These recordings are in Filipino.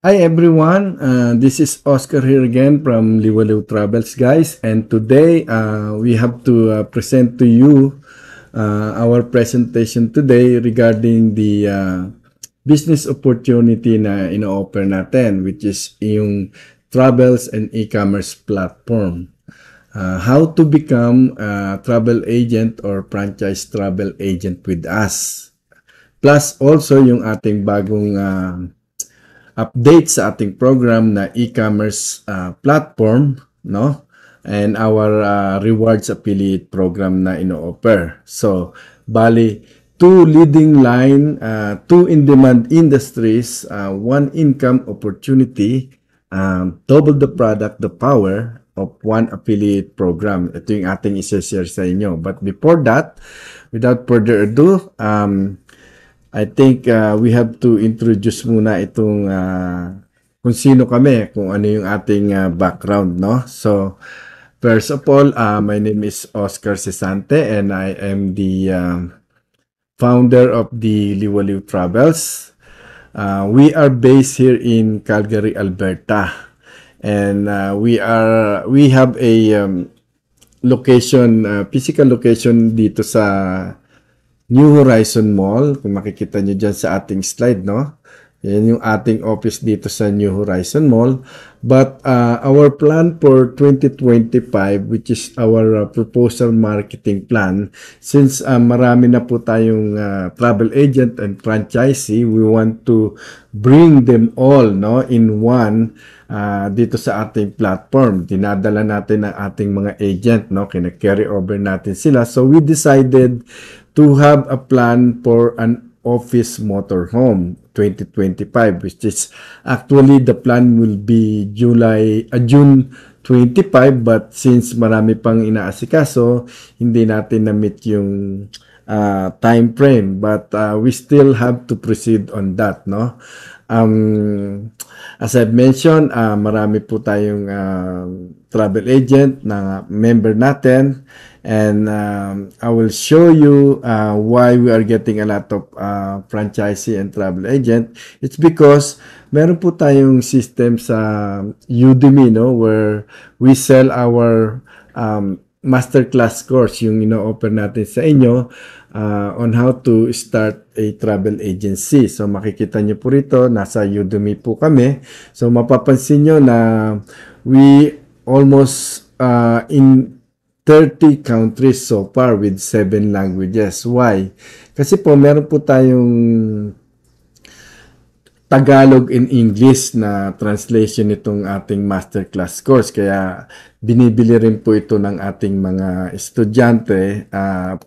Hi everyone, this is Oscar here again from Liwaliw Travels, guys, and today we have to present to you our presentation today regarding the business opportunity na ino-offer natin, which is yung travels and e-commerce platform. How to become a travel agent or franchise travel agent with us. Plus also yung ating bagong update sa ating program na e-commerce platform, no? And our rewards affiliate program na ino-offer. So, bali, two leading line, two in-demand industries, one income opportunity, double the product, the power of one affiliate program. Ito yung ating isa-share sa inyo. But before that, without further ado, I think we have to introduce muna itong kung sino kami, kung ano yung ating background, no? So, first of all, my name is Oscar Cesante and I am the founder of the Liwaliw Travels. We are based here in Calgary, Alberta. And we have a location, physical location dito sa New Horizon Mall, kung makikita nyo dyan sa ating slide, no? Yan yung ating office dito sa New Horizon Mall. But our plan for 2025, which is our proposal marketing plan, since marami na po tayong travel agent and franchisee, we want to bring them all, no, in one dito sa ating platform. Dinadala natin ang ating mga agent, no? Kina-carry over natin sila. So we decided to have a plan for an office motorhome 2025, which is actually the plan will be June 25, but since marami pang inaasikaso, hindi natin na-meet yung time frame, but we still have to proceed on that, no? As I've mentioned, marami po tayong travel agent na member natin, and I will show you why we are getting a lot of franchisee and travel agent. It's because meron po tayong system sa Udemy, no, where we sell our masterclass course, yung ino-offer natin sa inyo on how to start a travel agency. So makikita nyo po rito, nasa Udemy po kami. So mapapansin nyo na we almost in 30 countries so far with 7 languages. Why? Kasi po meron po tayong Tagalog and English na translation nitong ating masterclass course. Kaya binibili rin po ito ng ating mga estudyante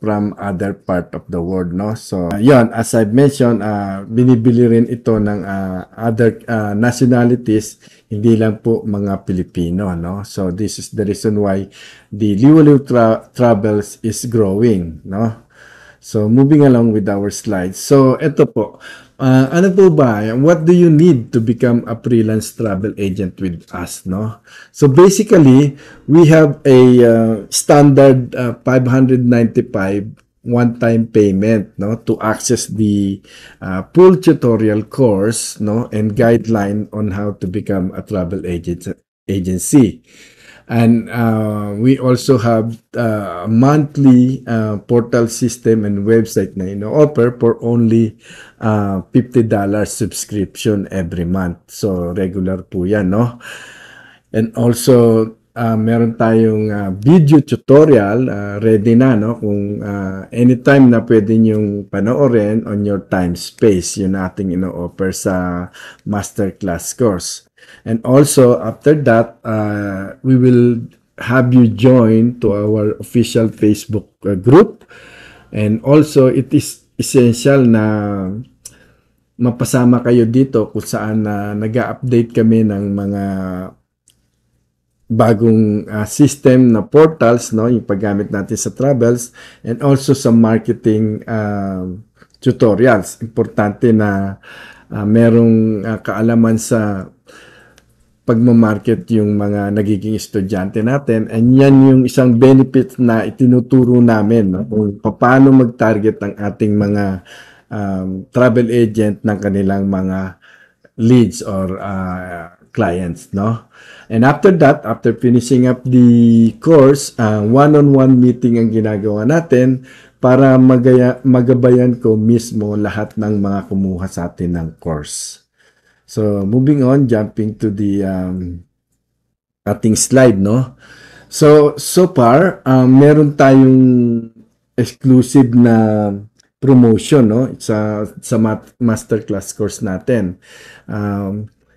from other part of the world, no? So, yon, as I've mentioned, binibili rin ito ng other nationalities, hindi lang po mga Pilipino, no? So, this is the reason why the Liwaliw Travels is growing, no? So, moving along with our slides. So, ito po. Ano po ba? What do you need to become a freelance travel agent with us, no? So, basically, we have a standard 595 one-time payment, no, to access the full tutorial course, no, and guideline on how to become a travel agency. And we also have a monthly portal system and website na ino-offer for only $50 subscription every month. So, regular po yan, no? And also, meron tayong video tutorial ready na, no? Kung anytime na pwede nyong panoorin on your time space, yun ating ino-offer sa masterclass course. And also, after that, we will have you join to our official Facebook group. And also, it is essential na mapasama kayo dito kung saan nag-update kami ng mga bagong system na portals, no, yung paggamit natin sa travels, and also sa marketing tutorials. Importante na merong kaalaman sa pagmamarket yung mga nagiging estudyante natin, and yan yung isang benefit na itinuturo namin, no? Kung paano mag-target ang ating mga travel agent ng kanilang mga leads or clients, no? And after that, after finishing up the course, one-on-one meeting ang ginagawa natin para magabayan ko mismo lahat ng mga kumuha sa atin ng course. So, moving on, jumping to the ating slide, no? So far, meron tayong exclusive na promotion, no? It's sa masterclass course natin.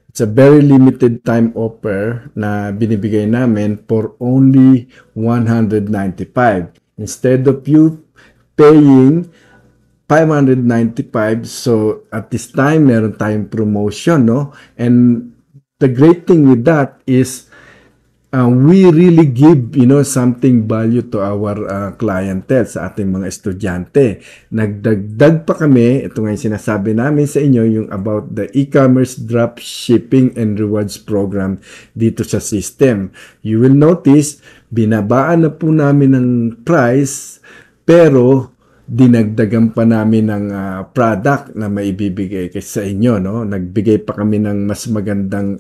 It's a very limited time offer na binibigay namin for only 195. Instead of you paying 595, so at this time, meron tayong promotion, no? And the great thing with that is we really give, something value to our clientele, sa ating mga estudyante. Nagdagdag pa kami, ito nga yung sinasabi namin sa inyo, yung about the e-commerce drop shipping and rewards program dito sa system. You will notice, binabaan na po namin ng price, pero dinagdagan pa namin ng product na maibibigay sa inyo, no? Nagbigay pa kami ng mas magandang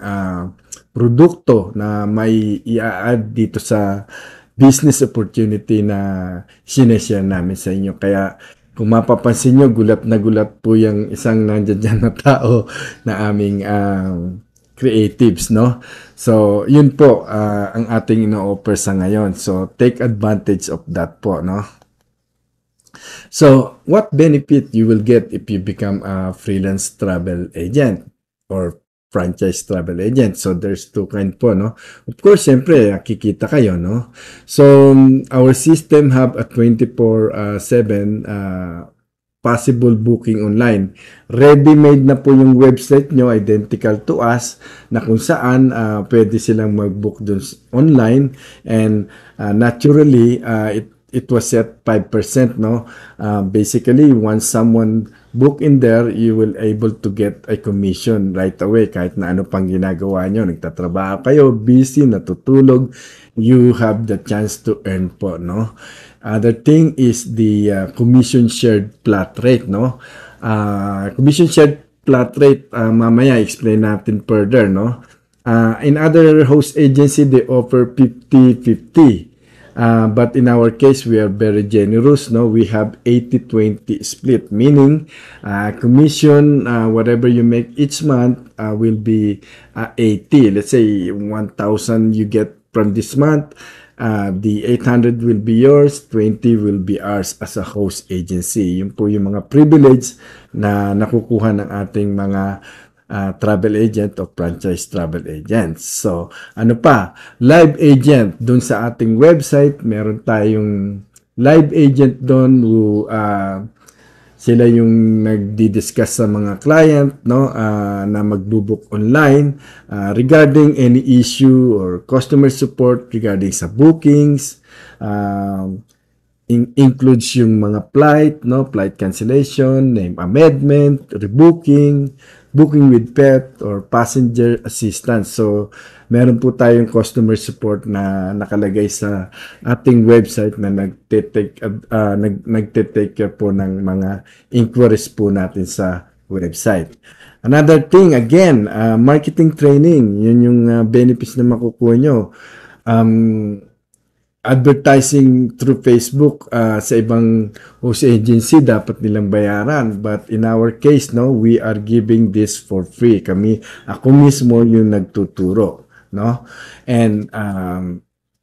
produkto na may i-add dito sa business opportunity na sineshare namin sa inyo. Kaya kung mapapansin nyo, gulat na gulat po yung isang nandiyan na tao na aming creatives, no? So, yun po ang ating ino-offer sa ngayon. So, take advantage of that po, no? So, what benefit you will get if you become a freelance travel agent or franchise travel agent? So, there's two kind po, no? Of course, siyempre, kikita kayo, no? So, our system have a 24/7 possible booking online. Ready-made na po yung website nyo, identical to us, na kung saan pwede silang mag-book dun online. And naturally, it was set 5%, no? Basically, once someone book in there, you will able to get a commission right away. Kahit na ano pang ginagawa nyo, nagtatrabaho kayo, busy, natutulog, you have the chance to earn po, no? Other thing is the commission shared flat rate, no? Commission shared flat rate, mamaya explain natin further, no? In other host agency, they offer 50-50. But in our case, we are very generous, no? We have 80-20 split, meaning commission, whatever you make each month will be 80. Let's say 1,000 you get from this month, the 800 will be yours, 20 will be ours as a host agency. Yun po yung mga privilege na nakukuha ng ating mga travel agent o franchise travel agents. So, ano pa? Live agent. Doon sa ating website, meron tayong live agent doon who sila yung nagdi-discuss sa mga client, no, na magbubook online regarding any issue or customer support regarding sa bookings, includes yung mga flight, no, flight cancellation, name amendment, rebooking, booking with pet or passenger assistance. So, meron po tayong customer support na nakalagay sa ating website na nagte-take care po ng mga inquiries po natin sa website. Another thing, again, marketing training. Yun yung benefits na makukuha nyo. Advertising through Facebook sa ibang host agency dapat nilang bayaran, but in our case, no, we are giving this for free. Ako mismo yung nagtuturo, no? And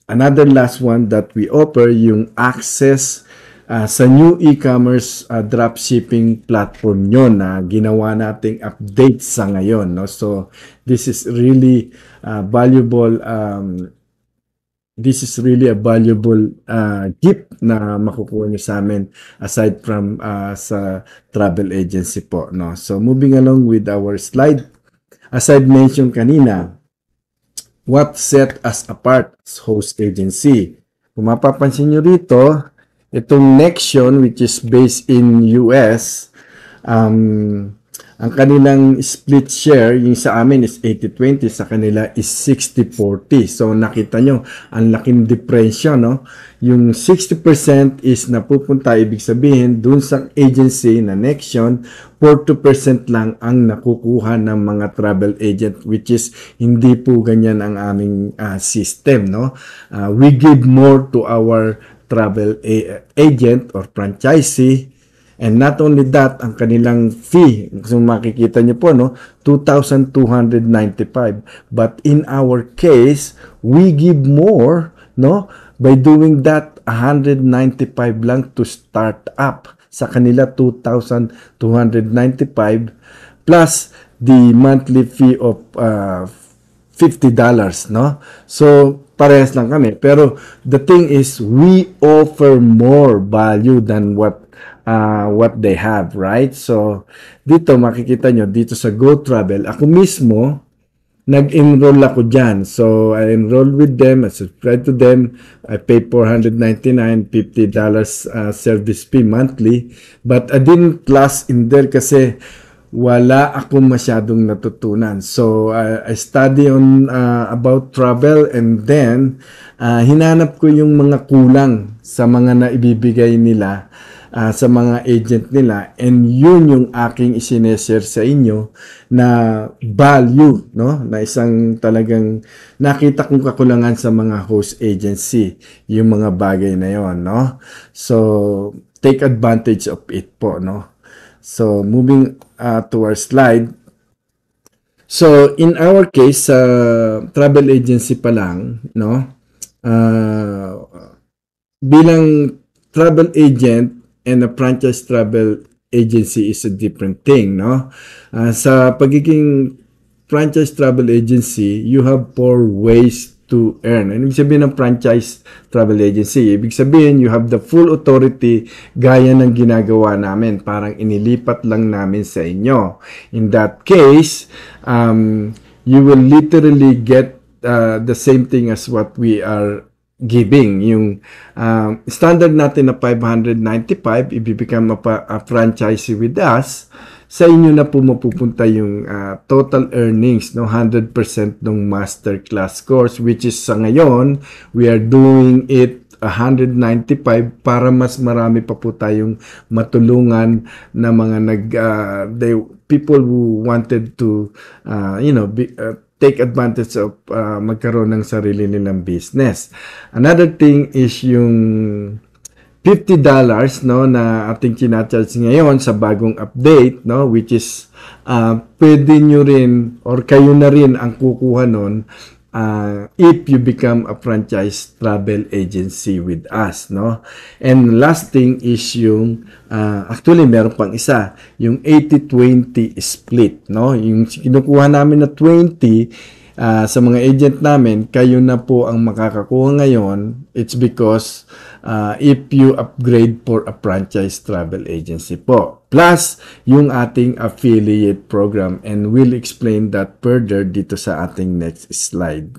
another last one that we offer, yung access sa new e-commerce dropshipping platform nyo na ginawa nating update sa ngayon, no? So this is really valuable. This is really a valuable gift na makukuha nyo sa amin aside from sa travel agency po, no? So, moving along with our slide. As I mentioned kanina, what set us apart as host agency? Kung mapapansin nyo rito, itong Nexion, which is based in US, Ang kanilang split share, yung sa amin is 80-20, sa kanila is 60-40. So nakita nyo, ang laking diferensya, no? Yung 60% is napupunta, ibig sabihin, dun sa agency na Nexion, 40% lang ang nakukuha ng mga travel agent, which is hindi po ganyan ang aming system, no? We give more to our travel agent or franchisee. And not only that, ang kanilang fee, kung makikita niyo po, no, 2,295. But in our case, we give more, no, by doing that, 195 lang to start up. Sa kanila, 2,295 plus the monthly fee of $50, no? So, parehas lang kami. Pero, the thing is, we offer more value than what they have, right? So, dito makikita nyo, dito sa Go Travel, ako mismo, nag-enroll ako dyan. So, I enrolled with them, I subscribed to them, I paid $499, $50 service fee monthly. But I didn't class in there kasi wala ako masyadong natutunan. So, I study on about travel, and then, hinanap ko yung mga kulang sa mga naibibigay nila sa mga agent nila, and yun yung aking isineshare sa inyo na value, no, na isang talagang nakita kong kakulangan sa mga host agency, yung mga bagay na yon, no. So take advantage of it po, no. So moving to our slide. So in our case, travel agency pa lang, no, bilang travel agent and a franchise travel agency is a different thing, no? Sa pagiging franchise travel agency, you have 4 ways to earn. Ano ibig sabihin ng franchise travel agency? Ibig sabihin, you have the full authority gaya ng ginagawa namin. Parang inilipat lang namin sa inyo. In that case, you will literally get the same thing as what we are giving. Yung standard natin na 595, ibibigam a franchisee with us, sa inyo na po mapupunta yung total earnings, no, 100% ng masterclass course, which is sa ngayon, we are doing it 195 para mas marami pa po tayong matulungan na mga people who wanted to take advantage of magkaroon ng sarili nilang business. Another thing is yung $50, no, na ating kinacharge ngayon sa bagong update, no, which is pwede nyo rin or kayo na rin ang kukuha nun if you become a franchise travel agency with us, no. And last thing is yung actually meron pang isa, yung 80-20 split, no. Yung kinukuha namin na 20 sa mga agent namin, kayo na po ang makakakuha ngayon. It's because if you upgrade for a franchise travel agency po. Plus, yung ating affiliate program, and we'll explain that further dito sa ating next slide.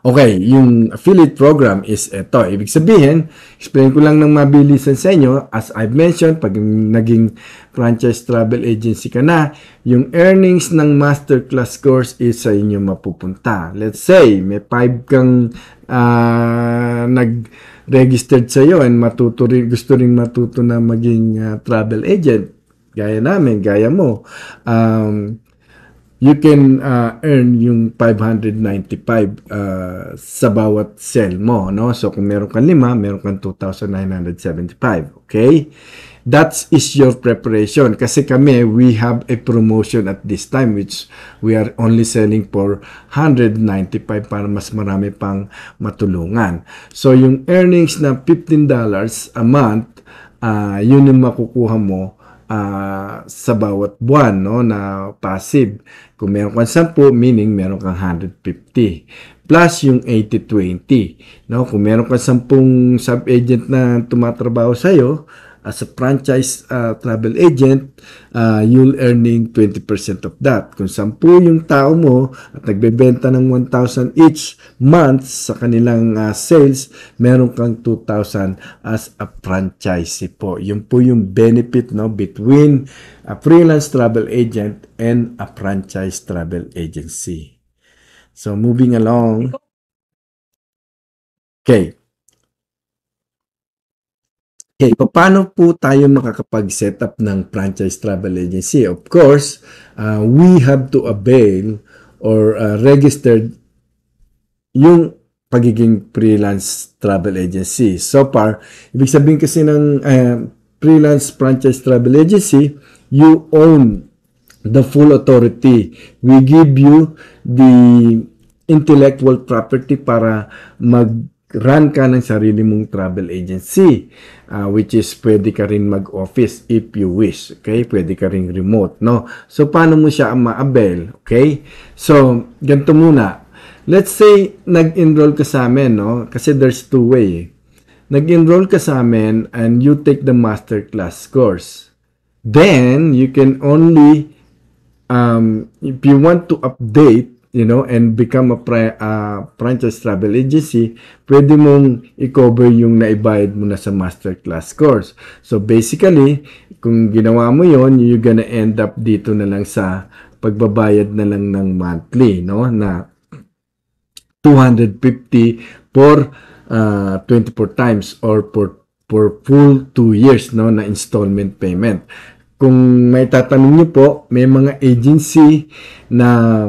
Okay, yung affiliate program is ito. Ibig sabihin, explain ko lang ng mabilisan sa inyo. As I've mentioned, pag naging franchise travel agency ka na, yung earnings ng masterclass course is sa inyo mapupunta. Let's say, may 5 kang nag-registered sa iyo and gusto rin matuto na maging travel agent. Gaya namin, gaya mo. You can earn yung 595 sa bawat sell mo, no? So, kung meron kang 5, meron kang 2,975, okay? That is your preparation. Kasi kami, we have a promotion at this time which we are only selling for 195 para mas marami pang matulungan. So, yung earnings na $15 a month, yun yung makukuha mo sa bawat buwan, no, na passive. Kung meron kang 10, meaning meron kang 150. Plus yung 80-20. No? Kung meron kang 10 sub-agent na tumatrabaho sa'yo, as a franchise travel agent, you'll earning 20% of that. Kung 10 yung tao mo at nagbebenta ng 1,000 each month sa kanilang sales, meron kang 2,000 as a franchisee po. Yun po yung benefit, no, between a freelance travel agent and a franchise travel agency. So moving along. Okay. Okay, paano po tayo makakapag-set up ng franchise travel agency? Of course, we have to avail or register yung pagiging freelance travel agency. So far, ibig sabihin kasi ng freelance franchise travel agency, you own the full authority. We give you the intellectual property para mag-run ka ng sarili mong travel agency, which is pwede ka rin mag-office if you wish. Okay? Pwede ka rin remote, no? So, paano mo siya ma-avail? Okay? So, ganito muna. Let's say, nag-enroll ka sa amin, no? Kasi there's two way. Nag-enroll ka sa amin and you take the masterclass course. Then, you can only, if you want to update, and become a franchise travel agency, pwede mong i-cover yung naibayad mo na sa masterclass course. So, basically, kung ginawa mo yon, you're gonna end up dito na lang sa pagbabayad na lang ng monthly, no? Na 250 for 24 times or for full 2 years, no, na installment payment. Kung may tatanong niyo po, may mga agency na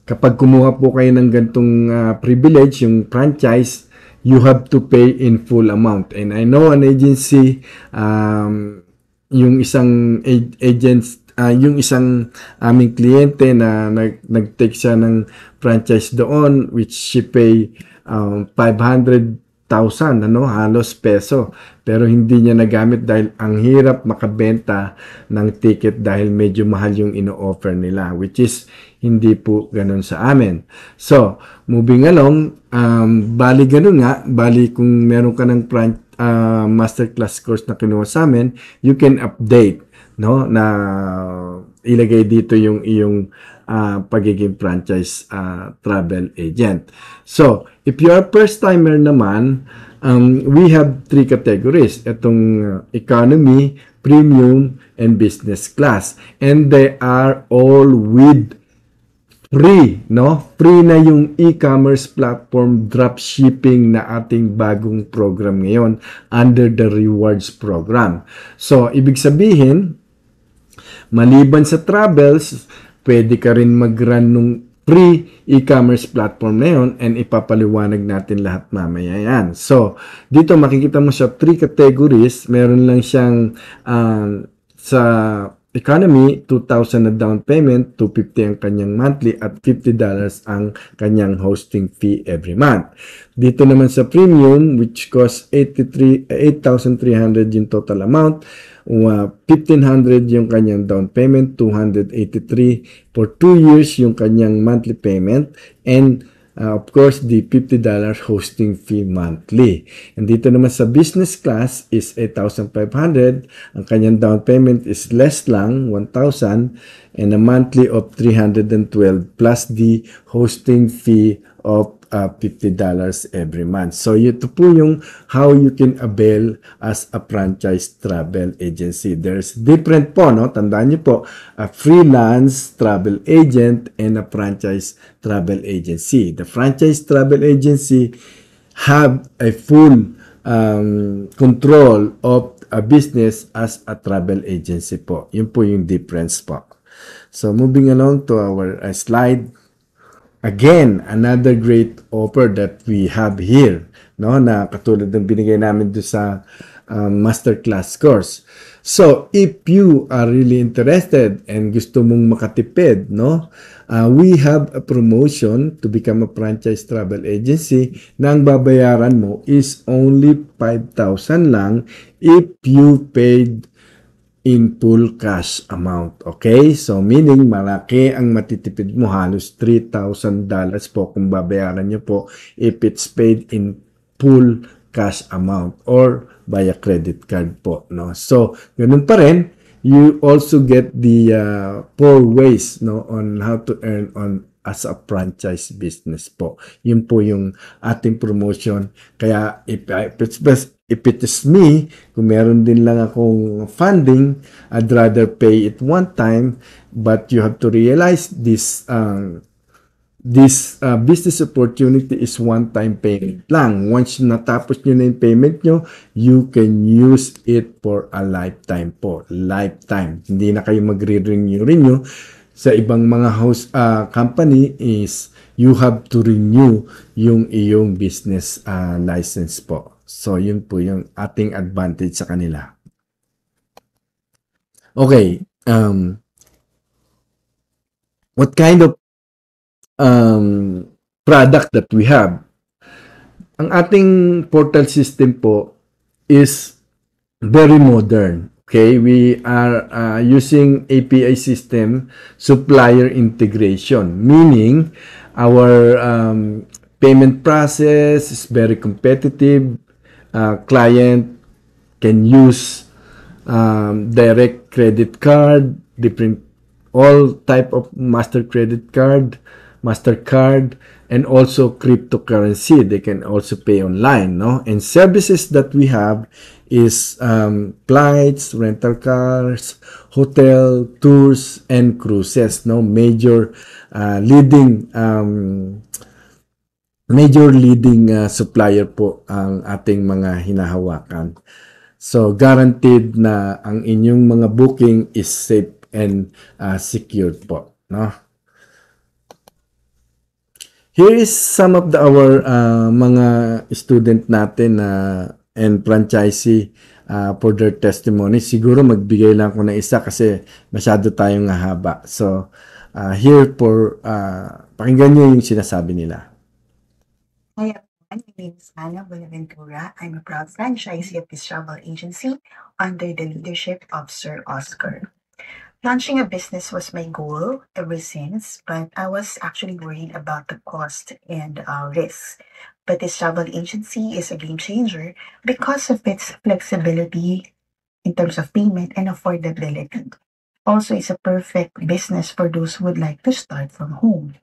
kapag kumuha po kayo ng gantong privilege, yung franchise, you have to pay in full amount. And I know an agency, yung isang yung isang aming kliyente na nag-take siya ng franchise doon, which she pay 500,000, halos peso. Pero hindi niya nagamit dahil ang hirap makabenta ng ticket dahil medyo mahal yung ino-offer nila, which is hindi po ganun sa amin. So, moving along, bali ganun nga, bali kung meron ka ng masterclass course na kinuha sa amin, you can update, no, na ilagay dito yung iyong pagiging franchise travel agent. So, if you are first timer naman, we have 3 categories. Itong economy, premium, and business class. And they are all with free, no? Free na yung e-commerce platform dropshipping na ating bagong program ngayon under the rewards program. So, ibig sabihin, maliban sa travels, pwede ka rin mag-run nung free e-commerce platform na yun and ipapaliwanag natin lahat mamaya yan. So, dito makikita mo siya 3 categories. Meron lang siyang sa economy, 2,000 na down payment, 250 ang kanyang monthly at $50 ang kanyang hosting fee every month. Dito naman sa premium, which costs 8,300 yung total amount, 1,500 yung kanyang down payment, 283 for 2 years yung kanyang monthly payment, and of course, the $50 hosting fee monthly. And dito naman sa business class is 8,500. Ang kanyang down payment is less lang, 1,000, and a monthly of 312 plus the hosting fee of $50 every month. So, ito po yung how you can avail as a franchise travel agency. There's different po, no? Tandaan niyo po, a freelance travel agent and a franchise travel agency. The franchise travel agency have a full control of a business as a travel agency po. Yun po yung difference po. So, moving along to our slide. Again, another great offer that we have here, no, na katulad ng binigay namin doon sa masterclass course. So, if you are really interested and gusto mong makatipid, no, we have a promotion to become a franchise travel agency na ang babayaran mo is only 5,000 lang if you paid in full cash amount. Okay? So, meaning, malaki ang matitipid mo. Halos $3,000 po kung babayaran nyo po if it's paid in full cash amount or via credit card po, no? So, ganun pa rin, you also get the 4 ways, no, on how to earn on as a franchise business po. Yun po yung ating promotion. Kaya if it is me, kung meron din lang akong funding, I'd rather pay it one time, but you have to realize this business opportunity is one-time payment lang. Once natapos nyo na yung payment nyo, you can use it for a lifetime po. Lifetime. Hindi na kayo magre-renew. Sa ibang mga house company is you have to renew yung iyong business license po. So, yun po yung ating advantage sa kanila. Okay. What kind of product that we have? Ang ating portal system po is very modern. Okay, we are using API system supplier integration, meaning our payment process is very competitive. Client can use direct credit card, different all type of master credit card, MasterCard, and also cryptocurrency. They can also pay online, no? And services that we have is flights, rental cars, hotel, tours, and cruises, no? Major leading supplier po ang ating mga hinahawakan. So, guaranteed na ang inyong mga booking is safe and secured po, no? Here is some of our mga student natin and franchisee for their testimony. Siguro magbigay lang ako ng isa kasi masyado tayong haba. So, here for, pakinggan nyo yung sinasabi nila. Hi everyone, my name is Ana Buenaventura. I'm a proud franchisee of this travel agency under the leadership of Sir Oscar. Launching a business was my goal ever since, but I was actually worried about the cost and risks. But this travel agency is a game changer because of its flexibility in terms of payment and affordability. Also, it's a perfect business for those who would like to start from home.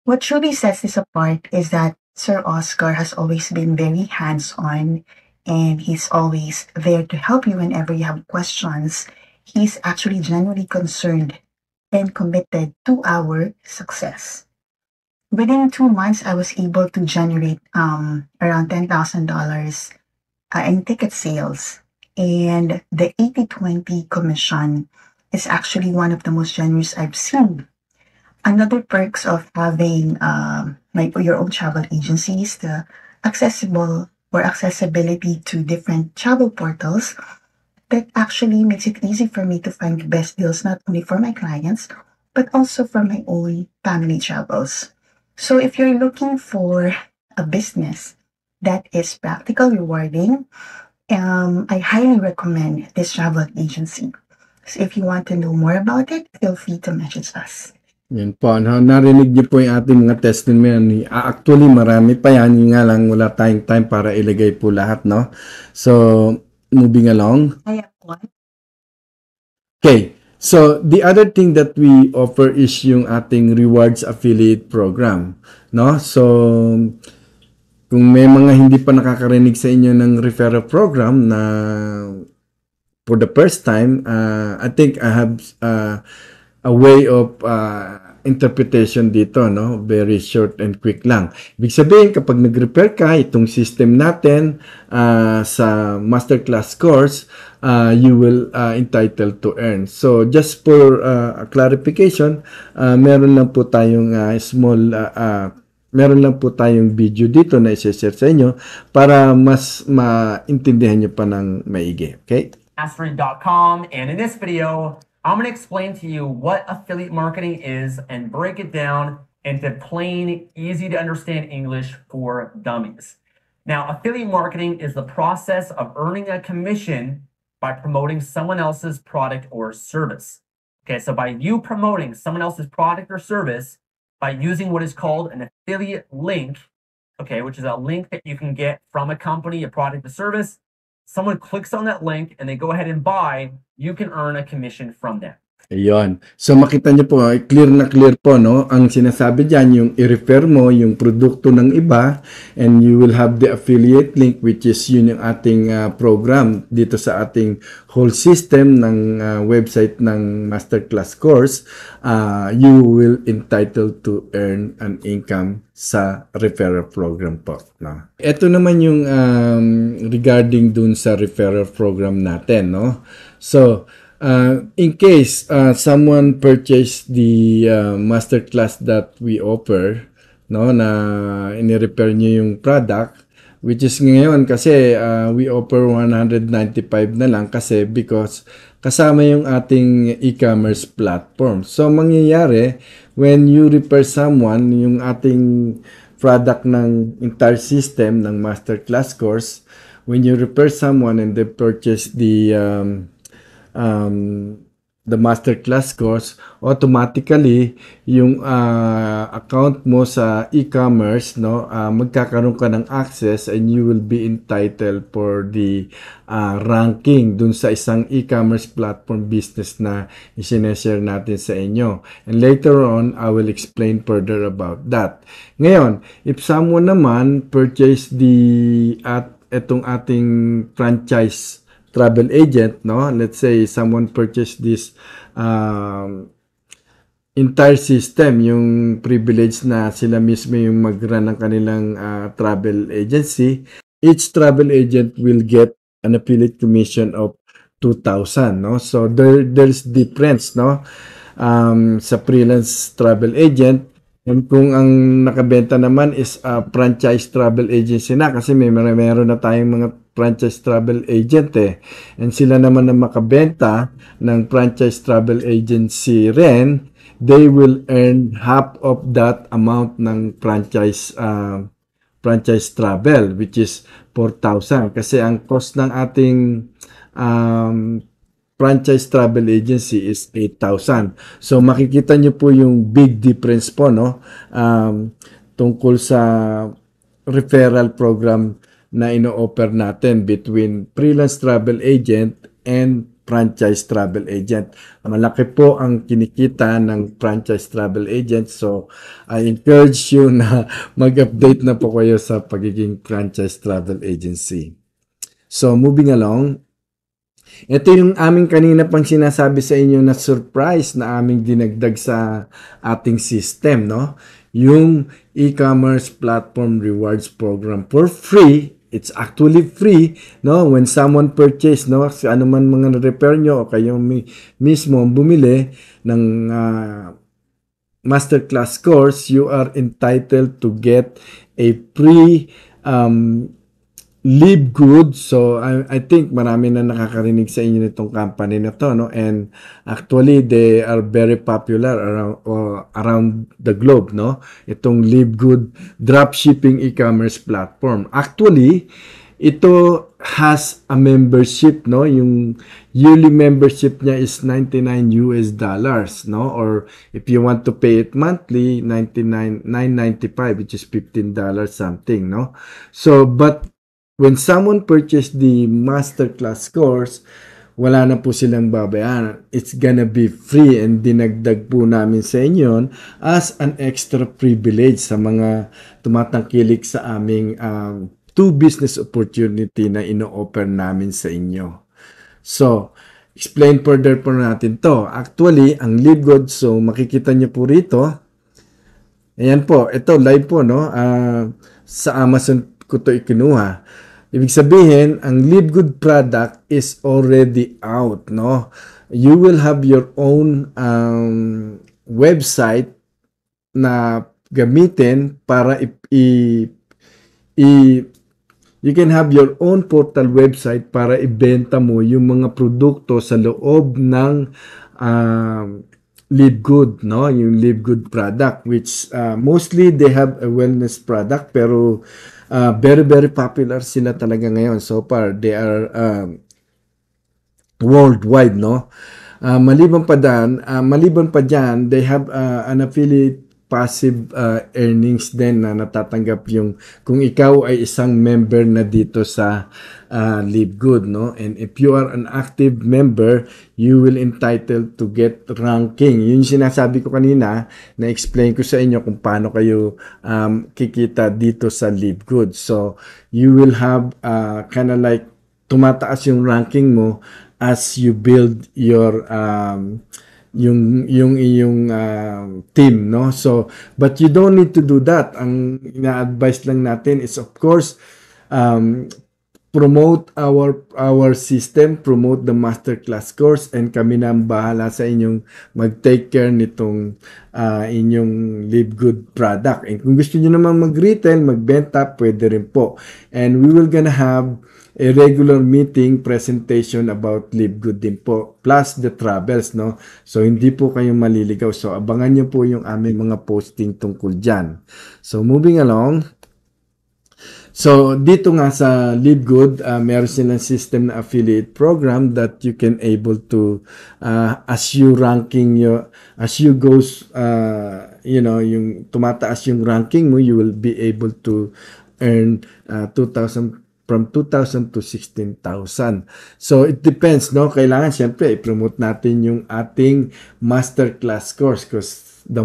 What truly sets this apart is that Sir Oscar has always been very hands-on and he's always there to help you whenever you have questions. He's actually genuinely concerned and committed to our success. Within 2 months, I was able to generate around $10,000 in ticket sales. And the 80/20 commission is actually one of the most generous I've seen. Another perks of having your own travel agency is the accessibility to different travel portals that actually makes it easy for me to find the best deals, not only for my clients, but also for my own family travels. So if you're looking for a business that is practical, rewarding, I highly recommend this travel agency. So if you want to know more about it, feel free to message us. Yan po, no? Narinig niyo po yung ating mga testimony. Actually, marami pa yan. Yung nga lang, wala tayong time para ilagay po lahat, no? So, moving along. I have one. Okay. So, the other thing that we offer is yung ating rewards affiliate program, no? So, kung may mga hindi pa nakakarinig sa inyo ng referral program na for the first time, I think I have a way of interpretation dito, no? Very short and quick lang. Ibig sabihin, kapag nag-repair ka, itong system natin sa masterclass course, you will entitled to earn. So, just for clarification, meron lang po tayong meron lang po tayong video dito na i-share sa inyo para mas maintindihan nyo pa ng maigi. Okay? Mastery.com, and in this video, I'm going to explain to you what affiliate marketing is and break it down into plain, easy to understand English for dummies. Now, affiliate marketing is the process of earning a commission by promoting someone else's product or service. Okay, so by you promoting someone else's product or service, by using what is called an affiliate link, okay, which is a link that you can get from a company, a product, a service. Someone clicks on that link and they go ahead and buy, you can earn a commission from them. Ayun. So makita niyo po, clear na clear po, no? Ang sinasabi diyan, yung i-refer mo yung produkto ng iba and you will have the affiliate link, which is yun yung ating program dito sa ating whole system ng website ng masterclass course. You will entitled to earn an income sa referral program po, no? Ito naman yung regarding dun sa referral program natin, no? So in case someone purchased the masterclass that we offer, no, na ini-repair niyo yung product, which is ngayon kasi we offer 195 na lang kasi because kasama yung ating e-commerce platform. So mangyayari when you repair someone yung ating product ng entire system ng masterclass course, when you repair someone and they purchase the masterclass course, automatically yung account mo sa e-commerce, no, magkakaroon ka ng access and you will be entitled for the ranking dun sa isang e-commerce platform business na isineshare natin sa inyo. And later on, I will explain further about that. Ngayon, if someone naman purchase etong ating franchise travel agent, no, let's say someone purchased this entire system, yung privilege na sila mismo yung mag-run ng kanilang travel agency, each travel agent will get an affiliate commission of 2,000, no? So there's difference, no, sa freelance travel agent. And kung ang nakabenta naman is franchise travel agency na, kasi meron na tayong mga franchise travel agent and sila naman na makabenta ng franchise travel agency rin, they will earn half of that amount ng franchise travel, which is 4,000, kasi ang cost ng ating franchise travel agency is 8,000. So makikita nyo po yung big difference po, no, tungkol sa referral program na ino-offer natin between freelance travel agent and franchise travel agent. Malaki po ang kinikita ng franchise travel agent, so I encourage you na mag-update na po kayo sa pagiging franchise travel agency. So moving along, ito yung aming kanina pang sinasabi sa inyo na surprise na aming dinagdag sa ating system, no? Yung e-commerce platform rewards program for free. It's actually free, no? When someone purchase, no, ano man mga repair nyo o kayo mismo bumili ng masterclass course, you are entitled to get a free Live Good. So I think marami na nakakarinig sa inyo nitong company na to, no? And actually they are very popular around the globe, no? Itong Live Good dropshipping e-commerce platform. Actually, ito has a membership, no? Yung yearly membership niya is $99 US, no? Or if you want to pay it monthly, $9.95, which is $15 something, no? So but when someone purchased the masterclass course, wala na po silang babayaran. It's gonna be free, and dinagdag po namin sa inyo as an extra privilege sa mga tumatangkilik sa aming two business opportunity na ino-offer namin sa inyo. So, explain further po natin to. Actually, ang Live Good, so makikita nyo po rito. Ayan po, ito live po, no? Sa Amazon ko to ikinuha. Ibig sabihin, ang Live Good product is already out, no? You will have your own website na gamitin para you can have your own portal website para ibenta mo yung mga produkto sa loob ng Live Good, no? Yung Live Good product, which mostly they have a wellness product, pero very, very popular sila talaga ngayon. So far, they are worldwide, no? Maliban pa dyan, they have an affiliate passive earnings din na natatanggap yung kung ikaw ay isang member na dito sa Live Good, no? And if you are an active member, you will entitled to get ranking. Yun sinasabi ko kanina, na-explain ko sa inyo kung paano kayo kikita dito sa Live Good. So, you will have kind of like tumataas yung ranking mo as you build your yung iyong team, no? So, but you don't need to do that. Ang ina-advise lang natin is, of course, promote our system, promote the masterclass course, and kami na ang bahala sa inyong mag-take care nitong inyong Live Good product. And kung gusto niyo naman mag-retail, magbenta, pwede rin po. And we will gonna have a regular meeting presentation about Live Good din po, plus the travels, no? So, hindi po kayong maliligaw. So, abangan nyo po yung aming mga posting tungkol dyan. So, moving along. So, dito nga sa Live Good, meron silang system na affiliate program that you can able to, as you ranking your, as you goes, you know, yung tumataas yung ranking mo, you will be able to earn 2,000 from 2,000 to 16,000. So, it depends, no? Kailangan, syempre, i-promote natin yung ating masterclass course because the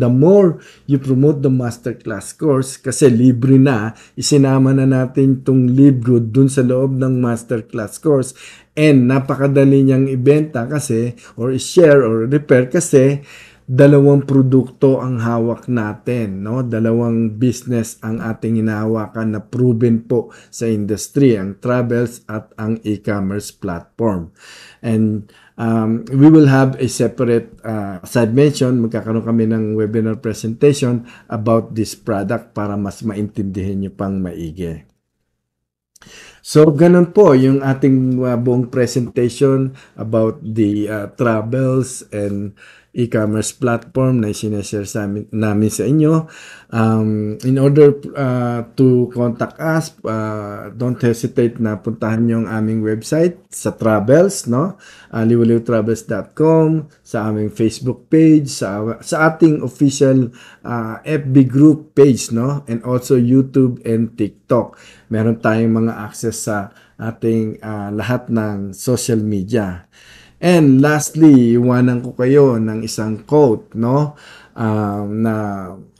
more you promote the masterclass course, kasi libre na, isinama na natin itong Live Good dun sa loob ng masterclass course and napakadali niyang ibenta kasi, or i-share or repair kasi, dalawang produkto ang hawak natin, no? Dalawang business ang ating hinahawakan na proven po sa industry, ang travels at ang e-commerce platform. And we will have a separate, as I mentioned, magkakaroon kami ng webinar presentation about this product para mas maintindihan nyo pang maigi. So, ganun po yung ating buong presentation about the travels and e-commerce platform na sinashare namin sa inyo. In order to contact us, don't hesitate na puntahan nyo ang aming website sa travels, no? liwaliwtravels.com, sa aming Facebook page, sa ating official FB group page, no? And also YouTube and TikTok. Meron tayong mga access sa ating lahat ng social media. And lastly, iwanan ko kayo ng isang quote, no? Na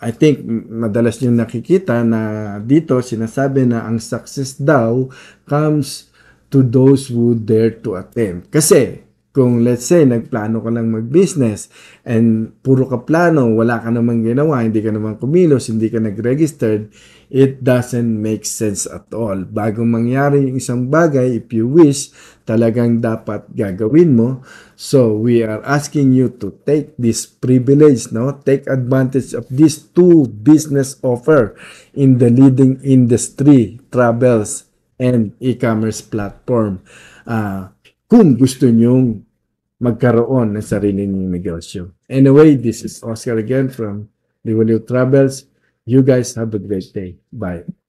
I think madalas yung nakikita na dito sinasabi na ang success daw comes to those who dare to attempt. Kasi kung let's say nagplano ka lang mag-business and puro ka plano, wala ka namang ginawa, hindi ka naman kumilos, hindi ka nag-registered, it doesn't make sense at all. Bago mangyari yung isang bagay, if you wish, talagang dapat gagawin mo. So, we are asking you to take this privilege, no? Take advantage of these two business offer in the leading industry, travels, and e-commerce platform. Kung gusto nyong magkaroon ng sarili niyong negosyo. Anyway, this is Oscar again from Liwaliw Travels. You guys have a great day. Bye.